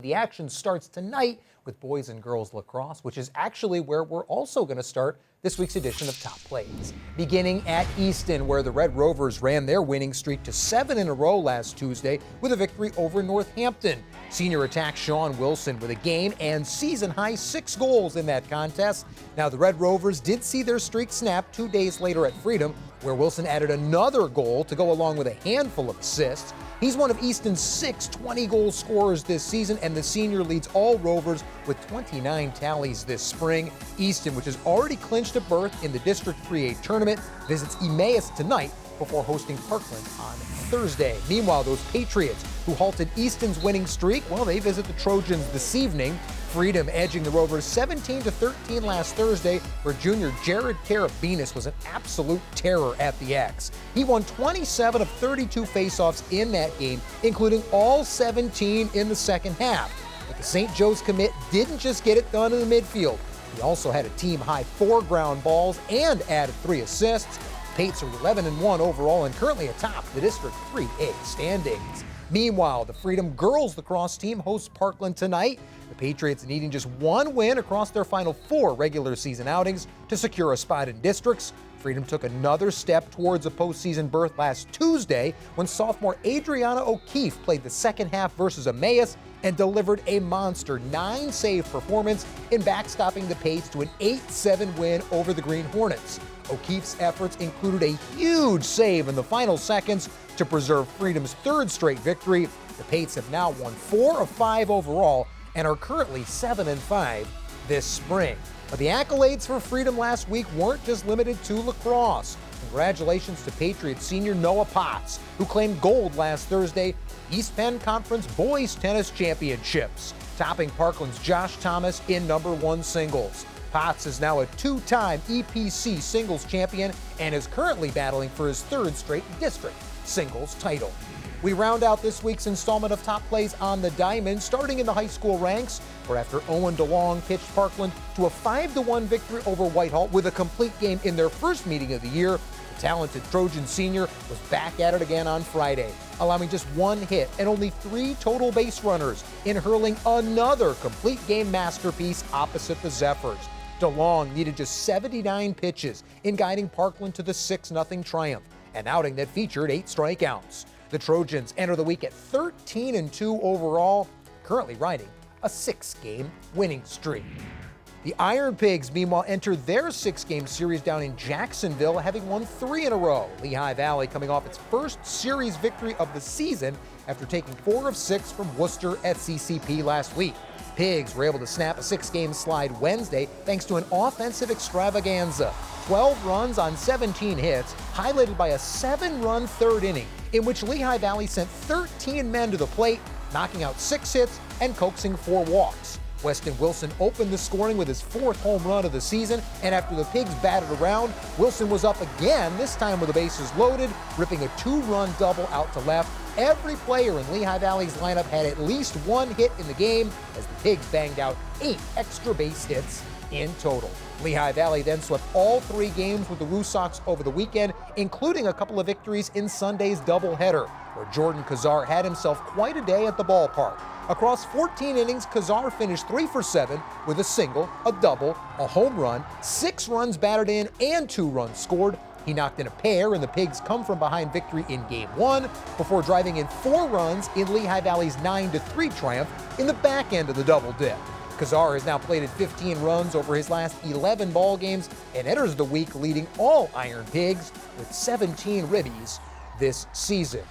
The action starts tonight with boys and girls lacrosse, which is actually where we're also going to start this week's edition of Top Plays. Beginning at Easton, where the Red Rovers ran their winning streak to 7 in a row last Tuesday with a victory over Northampton. Senior attack Sean Wilson with a game and season-high 6 goals in that contest. Now, the Red Rovers did see their streak snap 2 days later at Freedom, where Wilson added another goal to go along with a handful of assists. He's one of Easton's 6 20-goal scorers this season, and the senior leads all Rovers with 29 tallies this spring. Easton, which has already clinched a berth in the District 3A tournament, visits Emmaus tonight before hosting Parkland on Thursday. Meanwhile, those Patriots who halted Easton's winning streak, well, they visit the Trojans this evening. Freedom edging the Rovers 17-13 last Thursday, where junior Jared Karabinas was an absolute terror at the X. He won 27 of 32 faceoffs in that game, including all 17 in the second half. But the St. Joe's commit didn't just get it done in the midfield. He also had a team-high 4 ground balls and added 3 assists. Pates are 11-1 overall and currently atop the District 3A standings. Meanwhile, the Freedom girls lacrosse team hosts Parkland tonight. The Patriots needing just 1 win across their final 4 regular season outings to secure a spot in districts. Freedom took another step towards a postseason berth last Tuesday when sophomore Adriana O'Keefe played the second half versus Emmaus and delivered a monster 9-save performance in backstopping the Pates to an 8-7 win over the Green Hornets. O'Keefe's efforts included a huge save in the final seconds to preserve Freedom's 3rd straight victory. The Pates have now won 4 of 5 overall and are currently 7-5 this spring. But the accolades for Freedom last week weren't just limited to lacrosse. Congratulations to Patriot senior Noah Potts, who claimed gold last Thursday East Penn Conference Boys Tennis Championships, topping Parkland's Josh Thomas in #1 singles. Potts is now a 2-time EPC singles champion and is currently battling for his 3rd straight district singles title. We round out this week's installment of Top Plays on the Diamond, starting in the high school ranks, where after Owen DeLong pitched Parkland to a 5-1 victory over Whitehall with a complete game in their first meeting of the year, the talented Trojan senior was back at it again on Friday, allowing just 1 hit and only 3 total base runners in hurling another complete game masterpiece opposite the Zephyrs. DeLong needed just 79 pitches in guiding Parkland to the 6-0 triumph, an outing that featured 8 strikeouts. The Trojans enter the week at 13-2 overall, currently riding a 6-game winning streak. The Iron Pigs, meanwhile, enter their 6-game series down in Jacksonville, having won 3 in a row. Lehigh Valley coming off its first series victory of the season after taking 4 of 6 from Worcester at CCP last week. Pigs were able to snap a 6-game slide Wednesday thanks to an offensive extravaganza. 12 runs on 17 hits, highlighted by a 7-run 3rd inning, in which Lehigh Valley sent 13 men to the plate, knocking out 6 hits and coaxing 4 walks. Weston Wilson opened the scoring with his 4th home run of the season, and after the Pigs batted around, Wilson was up again, this time with the bases loaded, ripping a 2-run double out to left. Every player in Lehigh Valley's lineup had at least 1 hit in the game, as the Pigs banged out 8 extra base hits in total. Lehigh Valley then swept all 3 games with the Woo Sox over the weekend, including a couple of victories in Sunday's doubleheader, where Jordan Kazar had himself quite a day at the ballpark. Across 14 innings, Kazar finished 3 for 7 with a single, a double, a home run, 6 runs batted in, and 2 runs scored. He knocked in a pair in the Pigs' come-from-behind victory in Game 1 before driving in 4 runs in Lehigh Valley's 9-3 triumph in the back end of the double dip. Kazar has now plated 15 runs over his last 11 ball games and enters the week leading all Iron Pigs with 17 ribbies this season.